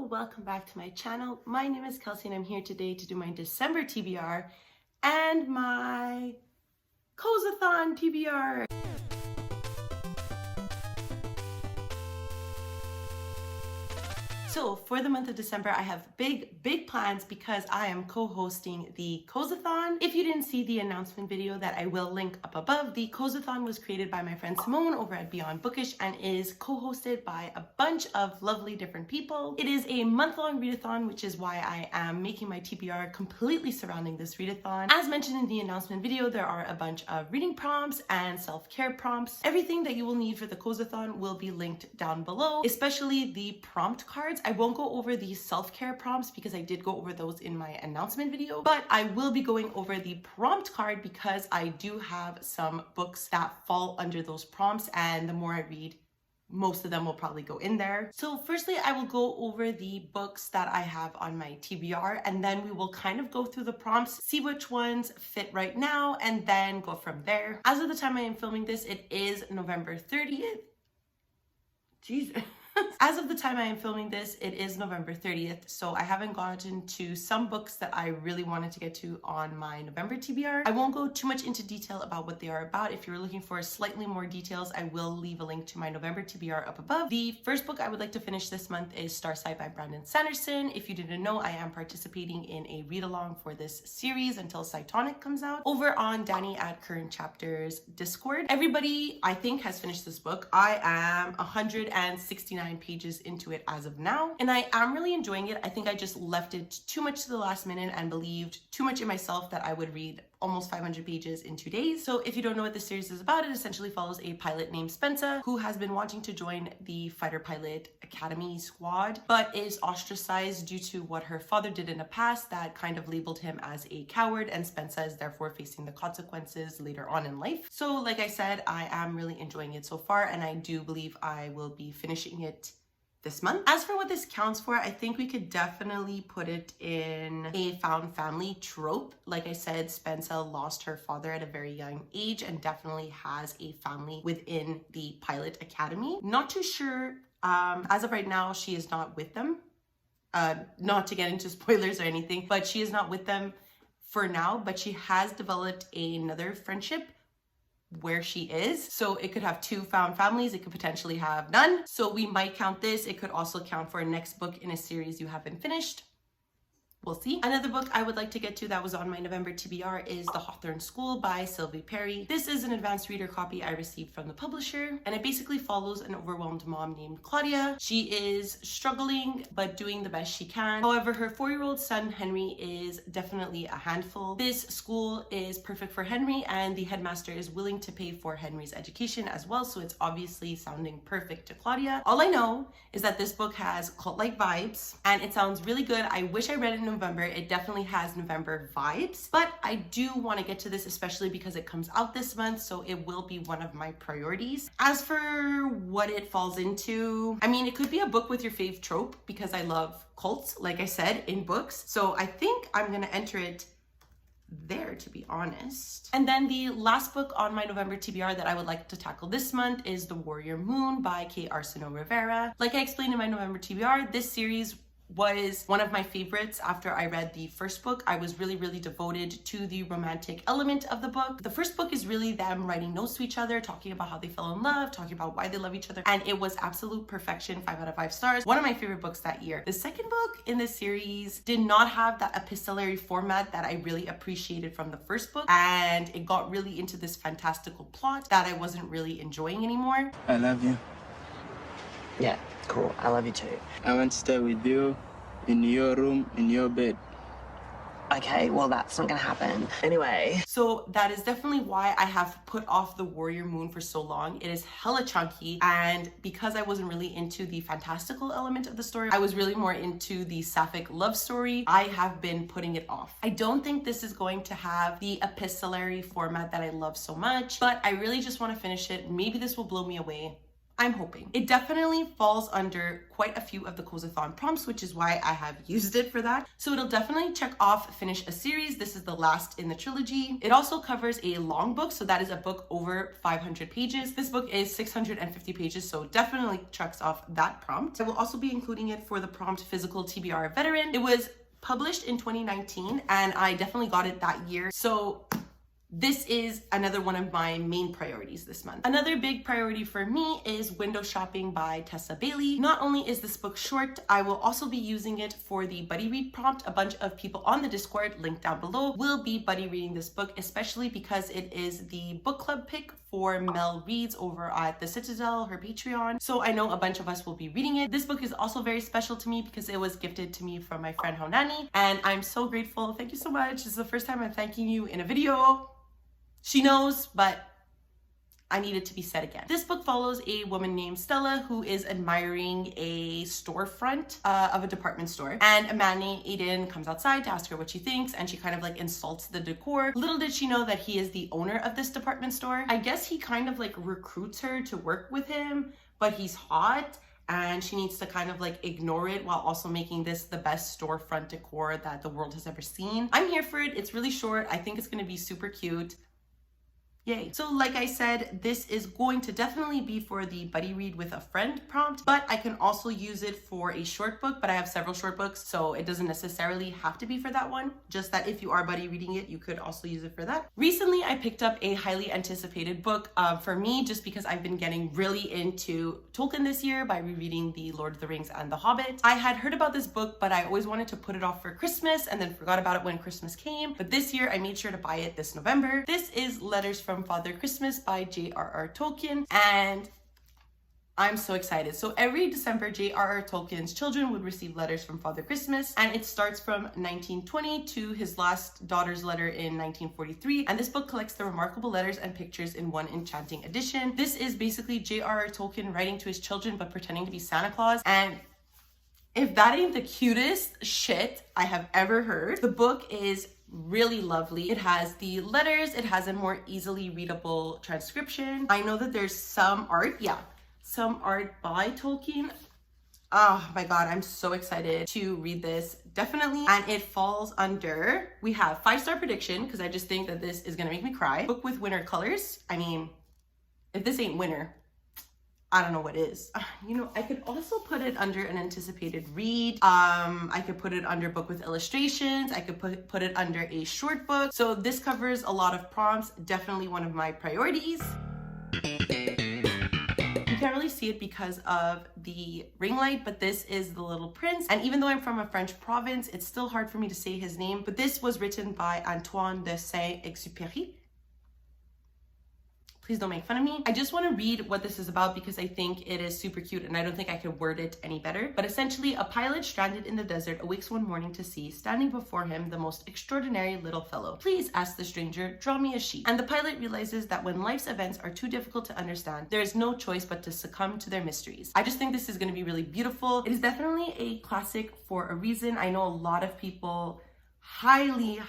welcome back to my channel. My name is Kelsey and I'm here today to do my December TBR and my cozathon TBR. So for the month of December, I have big plans because I am co-hosting the cozathon. If you didn't see the announcement video that I will link up above, the cozathon was created by my friend Simone over at Beyond Bookish and is co-hosted by a bunch of lovely different people. It is a month-long readathon, which is why I am making my TBR completely surrounding this readathon. As mentioned in the announcement video, there are a bunch of reading prompts and self-care prompts. Everything that you will need for the cozathon will be linked down below, especially the prompt cards. I won't go over the self-care prompts because I did go over those in my announcement video, but I will be going over the prompt card because I do have some books that fall under those prompts, and the more I read, most of them will probably go in there. So firstly, I will go over the books that I have on my TBR, and then we will kind of go through the prompts, see which ones fit right now, and then go from there. As of the time I am filming this, it is November 30th. Jesus. As of the time I am filming this, it is November 30th, so I haven't gotten to some books that I really wanted to get to on my November TBR. I won't go too much into detail about what they are about. If you're looking for slightly more details, I will leave a link to my November TBR up above. The first book I would like to finish this month is Starsci by Sanderson. If you didn't know, I am participating in a read-along for this series until Cytonic comes out over on Danny at Current Chapters Discord. Everybody, I think, has finished this book. I am 169 pages into it as of now, and I am really enjoying it. I think I just left it too much to the last minute and believed too much in myself that I would read almost 500 pages in 2 days. So if you don't know what this series is about, it essentially follows a pilot named Spencer who has been wanting to join the fighter pilot academy squad, but is ostracized due to what her father did in the past that kind of labeled him as a coward, and Spencer is therefore facing the consequences later on in life. So like I said, I am really enjoying it so far, and I do believe I will be finishing it this month. As for what this counts for, I think we could definitely put it in a found family trope. Like I said, Spencer lost her father at a very young age and definitely has a family within the pilot academy. Not too sure. As of right now, she is not with them. Not to get into spoilers or anything, but she is not with them for now, but she has developed another friendship where she is. So it could have two found families, it could potentially have none. So we might count this. It could also count for a next book in a series you haven't finished. We'll see. Another book I would like to get to that was on my November TBR is The Hawthorne School by Sylvie Perry. This is an advanced reader copy I received from the publisher, and it basically follows an overwhelmed mom named Claudia. She is struggling but doing the best she can. However, her 4-year-old son Henry is definitely a handful. This school is perfect for Henry, and the headmaster is willing to pay for Henry's education as well, so it's obviously sounding perfect to Claudia. All I know is that this book has cult-like vibes and it sounds really good. I wish I read it in November. It definitely has November vibes, but I do want to get to this, especially because it comes out this month, so it will be one of my priorities. As for what it falls into, I mean, it could be a book with your fave trope because I love cults, like I said, in books, so I think I'm gonna enter it there, to be honest. And then the last book on my November TBR that I would like to tackle this month is The Warrior Moon by K. Rivera. Like I explained in my November TBR, this series was one of my favorites. After I read the first book, I was really devoted to the romantic element of the book. The first book is really them writing notes to each other, talking about how they fell in love, talking about why they love each other, and it was absolute perfection. 5 out of 5 stars. One of my favorite books that year. The second book in this series did not have that epistolary format that I really appreciated from the first book, and it got really into this fantastical plot that I wasn't really enjoying anymore. I love you. Yeah, cool. I love you too. I want to stay with you in your room, in your bed. Okay, well, that's not gonna happen. Anyway. So that is definitely why I have put off The Warrior Moon for so long. It is hella chunky, and because I wasn't really into the fantastical element of the story, I was really more into the sapphic love story. I have been putting it off. I don't think this is going to have the epistolary format that I love so much, but I really just want to finish it. Maybe this will blow me away. I'm hoping. It definitely falls under quite a few of the cozathon prompts, which is why I have used it for that. So it'll definitely check off finish a series. This is the last in the trilogy. It also covers a long book, so that is a book over 500 pages. This book is 650 pages, so definitely checks off that prompt. I will also be including it for the prompt physical TBR veteran. It was published in 2019 and I definitely got it that year. So this is another one of my main priorities this month. Another big priority for me is Window Shopping by Tessa Bailey. Not only is this book short, I will also be using it for the buddy read prompt. A bunch of people on the Discord, linked down below, will be buddy reading this book, especially because it is the book club pick for Mel Reads over at the Citadel, her Patreon. So I know a bunch of us will be reading it. This book is also very special to me because it was gifted to me from my friend Honani, and I'm so grateful. Thank you so much. This is the first time I'm thanking you in a video. She knows, but I need it to be said again. This book follows a woman named Stella who is admiring a storefront of a department store. And a man named Aiden comes outside to ask her what she thinks, and she kind of like insults the decor. Little did she know that he is the owner of this department store. I guess he kind of like recruits her to work with him, but he's hot and she needs to kind of like ignore it while also making this the best storefront decor that the world has ever seen. I'm here for it. It's really short. I think it's gonna be super cute. Yay. So like I said, this is going to definitely be for the buddy read with a friend prompt, but I can also use it for a short book, but I have several short books, so it doesn't necessarily have to be for that one. Just that if you are buddy reading it, you could also use it for that. Recently, I picked up a highly anticipated book for me, just because I've been getting really into Tolkien this year by rereading The Lord of the Rings and The Hobbit. I had heard about this book, but I always wanted to put it off for Christmas and then forgot about it when Christmas came. But this year, I made sure to buy it this November. This is Letters from Father Christmas by J.R.R. Tolkien, and I'm so excited. So every December, J.R.R. Tolkien's children would receive letters from Father Christmas, and it starts from 1920 to his last daughter's letter in 1943. And this book collects the remarkable letters and pictures in one enchanting edition. This is basically J.R.R. Tolkien writing to his children, but pretending to be Santa Claus. And if that ain't the cutest shit I have ever heard, the book is really lovely. It has the letters, it has a more easily readable transcription. I know that there's some art, some art by Tolkien. Oh my god, I'm so excited to read this, definitely. And it falls under, we have 5-star prediction, because I just think that this is gonna make me cry. Book with winter colors. I mean, if this ain't winter, I don't know what is. You know, I could also put it under an anticipated read. I could put it under book with illustrations. I could put it under a short book. So this covers a lot of prompts. Definitely one of my priorities. You can't really see it because of the ring light, but this is The Little Prince. And even though I'm from a French province, it's still hard for me to say his name, but this was written by Antoine de Saint-Exupéry. Please don't make fun of me. I just want to read what this is about because I think it is super cute and I don't think I could word it any better. But essentially, a pilot stranded in the desert awakes one morning to see, standing before him, the most extraordinary little fellow. Please, asks the stranger, draw me a sheet. And the pilot realizes that when life's events are too difficult to understand, there is no choice but to succumb to their mysteries. I just think this is going to be really beautiful. It is definitely a classic for a reason. I know a lot of people highly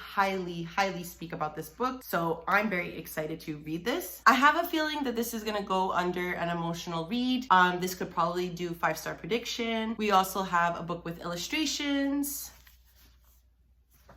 speak about this book, so I'm very excited to read this. I have a feeling that this is gonna go under an emotional read. This could probably do 5-star prediction. We also have a book with illustrations.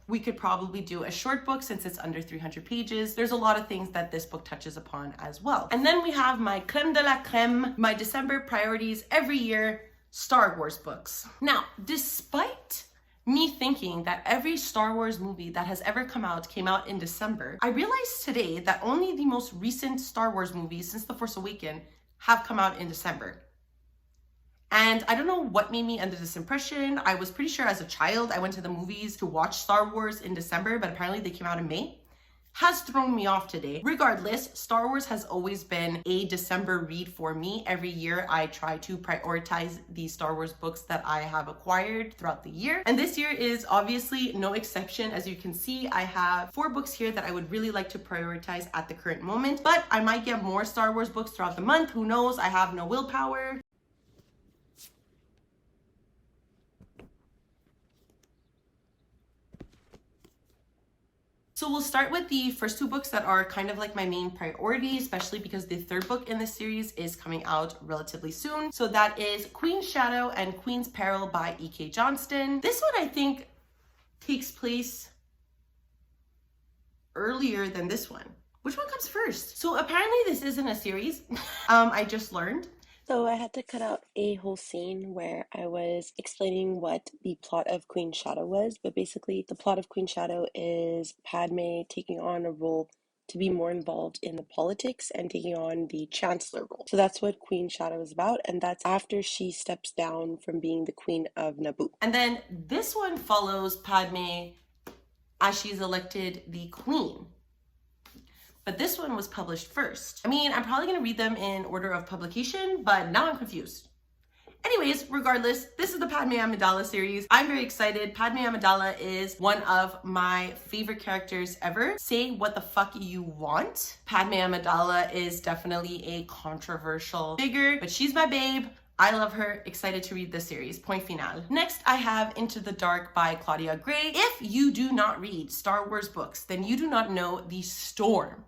We could probably do a short book since it's under 300 pages. There's a lot of things that this book touches upon as well. And then we have my creme de la creme, my December priorities every year, Star Wars books. Now, despite me thinking that every Star Wars movie that has ever come out came out in December, I realized today that only the most recent Star Wars movies since The Force Awakens have come out in December. And I don't know what made me under this impression. I was pretty sure as a child I went to the movies to watch Star Wars in December, but apparently they came out in May. Has thrown me off today. Regardless, Star Wars has always been a December read for me. Every year I try to prioritize the Star Wars books that I have acquired throughout the year. And this year is obviously no exception. As you can see, I have 4 books here that I would really like to prioritize at the current moment, but I might get more Star Wars books throughout the month. Who knows? I have no willpower. So we'll start with the first two books that are kind of like my main priority, especially because the third book in this series is coming out relatively soon. So that is Queen's Shadow and Queen's Peril by E.K. Johnston. This one I think takes place earlier than this one. Which one comes first? So apparently this isn't a series. I just learned. So I had to cut out a whole scene where I was explaining what the plot of Queen Shadow was, but basically the plot of Queen Shadow is Padme taking on a role to be more involved in the politics and taking on the Chancellor role. So that's what Queen Shadow is about, and that's after she steps down from being the Queen of Naboo. And then this one follows Padme as she's elected the Queen. But this one was published first. I mean, I'm probably gonna read them in order of publication, but now I'm confused. Anyways, regardless, this is the Padme Amidala series. I'm very excited. Padme Amidala is one of my favorite characters ever. Say what the fuck you want. Padme Amidala is definitely a controversial figure, but she's my babe. I love her. Excited to read this series. Point final. Next, I have Into the Dark by Claudia Gray. If you do not read Star Wars books, then you do not know the storm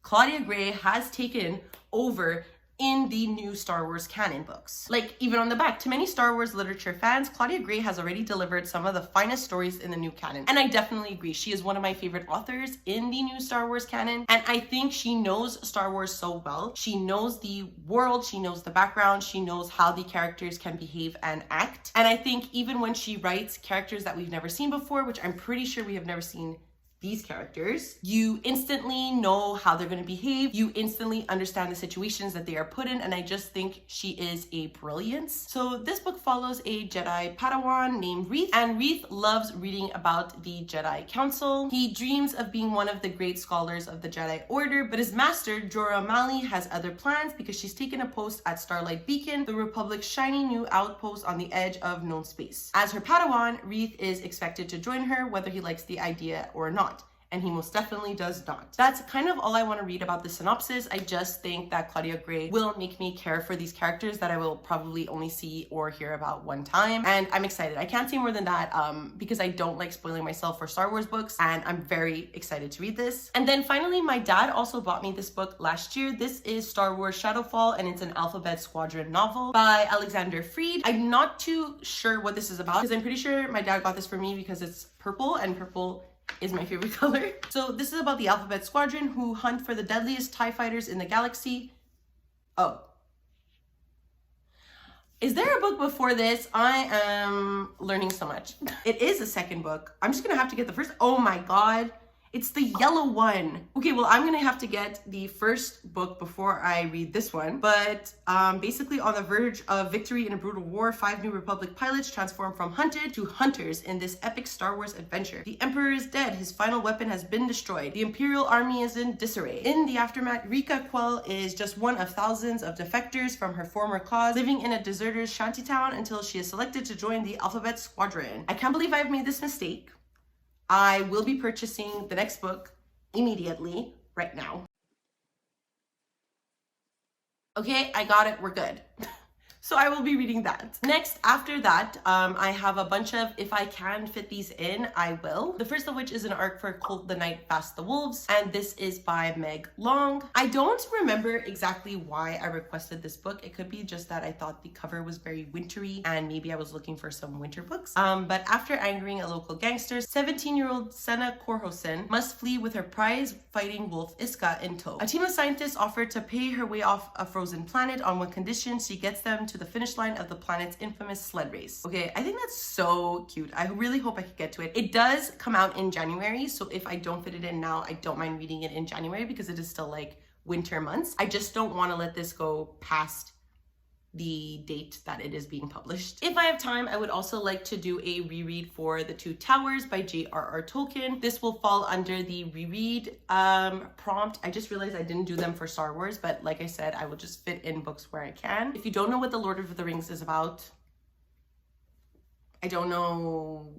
Claudia Gray has taken over in the new Star Wars canon books. Like, even on the back, to many Star Wars literature fans, Claudia Gray has already delivered some of the finest stories in the new canon. And I definitely agree. She is one of my favorite authors in the new Star Wars canon. And I think she knows Star Wars so well. She knows the world, she knows the background, she knows how the characters can behave and act. And I think even when she writes characters that we've never seen before, which I'm pretty sure we have never seen these characters, you instantly know how they're going to behave. You instantly understand the situations that they are put in, and I just think she is a brilliance. So this book follows a Jedi Padawan named Reath, and Reath loves reading about the Jedi Council. He dreams of being one of the great scholars of the Jedi Order, but his master, Jorah Mali, has other plans because she's taken a post at Starlight Beacon, the Republic's shiny new outpost on the edge of known space. As her Padawan, Reath is expected to join her whether he likes the idea or not. And he most definitely does not. That's kind of all I want to read about the synopsis. I just think that Claudia Gray will make me care for these characters that I will probably only see or hear about one time. And I'm excited. I can't say more than that because I don't like spoiling myself for Star Wars books, and I'm very excited to read this. And then finally, my dad also bought me this book last year. This is Star Wars Shadowfall, and it's an Alphabet Squadron novel by Alexander Freed. I'm not too sure what this is about because I'm pretty sure my dad got this for me because it's purple, and purple is my favorite color. So this is about the Alphabet Squadron who hunt for the deadliest TIE fighters in the galaxy. Oh. Is there a book before this? I am learning so much. It is a second book. I'm just gonna have to get the first. Oh my God. It's the yellow one. Okay, well, I'm gonna have to get the first book before I read this one. But basically, on the verge of victory in a brutal war, 5 New Republic pilots transform from hunted to hunters in this epic Star Wars adventure. The Emperor is dead. His final weapon has been destroyed. The Imperial Army is in disarray. In the aftermath, Rika Quell is just one of thousands of defectors from her former cause, living in a deserter's shantytown until she is selected to join the Alphabet Squadron. I can't believe I've made this mistake. I will be purchasing the next book immediately, right now. Okay, I got it, we're good. So I will be reading that. Next, after that, I have a bunch of, if I can fit these in, I will. The first of which is an arc for Colt the Night Fast the Wolves, and this is by Meg Long. I don't remember exactly why I requested this book. It could be just that I thought the cover was very wintry, and maybe I was looking for some winter books. But after angering a local gangster, 17-year-old Senna Korhosen must flee with her prize-fighting wolf Iska in tow. A team of scientists offer to pay her way off a frozen planet on one condition: she gets them to the finish line of the planet's infamous sled race. Okay, I think that's so cute. I really hope I could get to it. It does come out in January, so if I don't fit it in now, I don't mind reading it in January because it is still like winter months. I just don't want to let this go past the date that it is being published. If I have time, I would also like to do a reread for The Two Towers by J.R.R. Tolkien. This will fall under the reread prompt. I just realized I didn't do them for Star Wars, but like I said, I will just fit in books where I can. If you don't know what The Lord of the Rings is about, I don't know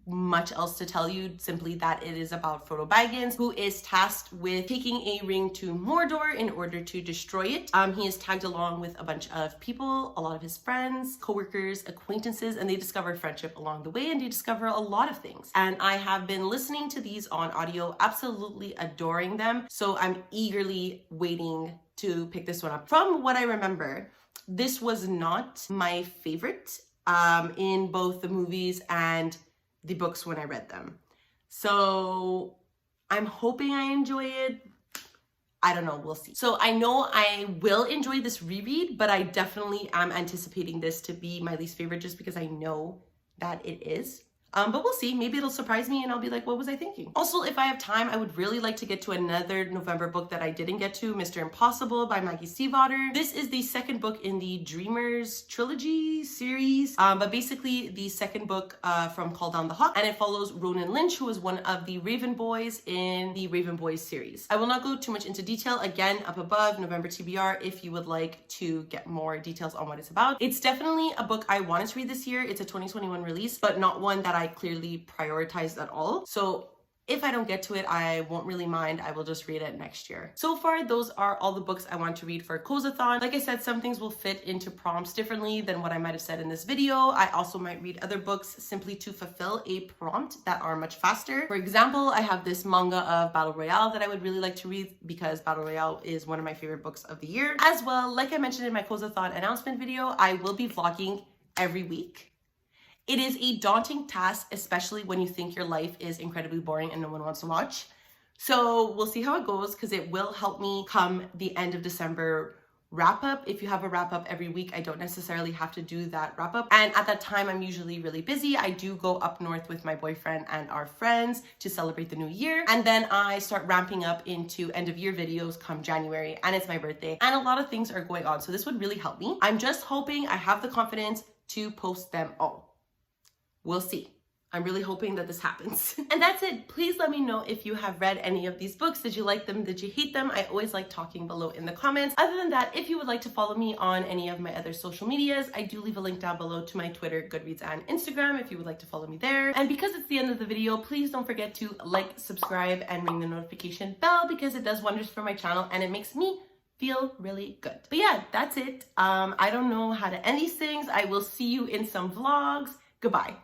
much else to tell you, simply that it is about Frodo Baggins, who is tasked with taking a ring to Mordor in order to destroy it. He is tagged along with a bunch of people, a lot of his friends, co-workers, acquaintances, and they discover friendship along the way, and they discover a lot of things. And I have been listening to these on audio, absolutely adoring them, so I'm eagerly waiting to pick this one up. From what I remember, this was not my favorite in both the movies and the books when I read them. So I'm hoping I enjoy it. I don't know, we'll see. So I know I will enjoy this reread, but I definitely am anticipating this to be my least favorite just because I know that it is. But we'll see. Maybe it'll surprise me and I'll be like, what was I thinking? Also, if I have time, I would really like to get to another November book that I didn't get to, Mr. Impossible by Maggie Stiefvater. This is the second book in the Dreamers trilogy series, but basically the second book from Call Down the Hawk, and it follows Ronan Lynch, who is one of the Raven Boys in the Raven Boys series. I will not go too much into detail. Again, up above, November TBR, if you would like to get more details on what it's about. It's definitely a book I wanted to read this year. It's a 2021 release, but not one that I clearly prioritized at all. So if I don't get to it, I won't really mind. I will just read it next year. So far, those are all the books I want to read for Cozathon. Like I said, some things will fit into prompts differently than what I might have said in this video. I also might read other books simply to fulfill a prompt that are much faster. For example, I have this manga of Battle Royale that I would really like to read because Battle Royale is one of my favorite books of the year. As well, like I mentioned in my Cozathon announcement video, I will be vlogging every week. It is a daunting task, especially when you think your life is incredibly boring and no one wants to watch. So we'll see how it goes, because it will help me come the end of December wrap up. If you have a wrap up every week, I don't necessarily have to do that wrap up. And at that time, I'm usually really busy. I do go up north with my boyfriend and our friends to celebrate the new year. And then I start ramping up into end of year videos come January, and it's my birthday. And a lot of things are going on. So this would really help me. I'm just hoping I have the confidence to post them all. We'll see. I'm really hoping that this happens. And that's it. Please let me know if you have read any of these books. Did you like them? Did you hate them? I always like talking below in the comments. Other than that, if you would like to follow me on any of my other social medias, I do leave a link down below to my Twitter, Goodreads, and Instagram if you would like to follow me there. And because it's the end of the video, please don't forget to like, subscribe, and ring the notification bell, because it does wonders for my channel and it makes me feel really good. But yeah, that's it. I don't know how to end these things. I will see you in some vlogs. Goodbye.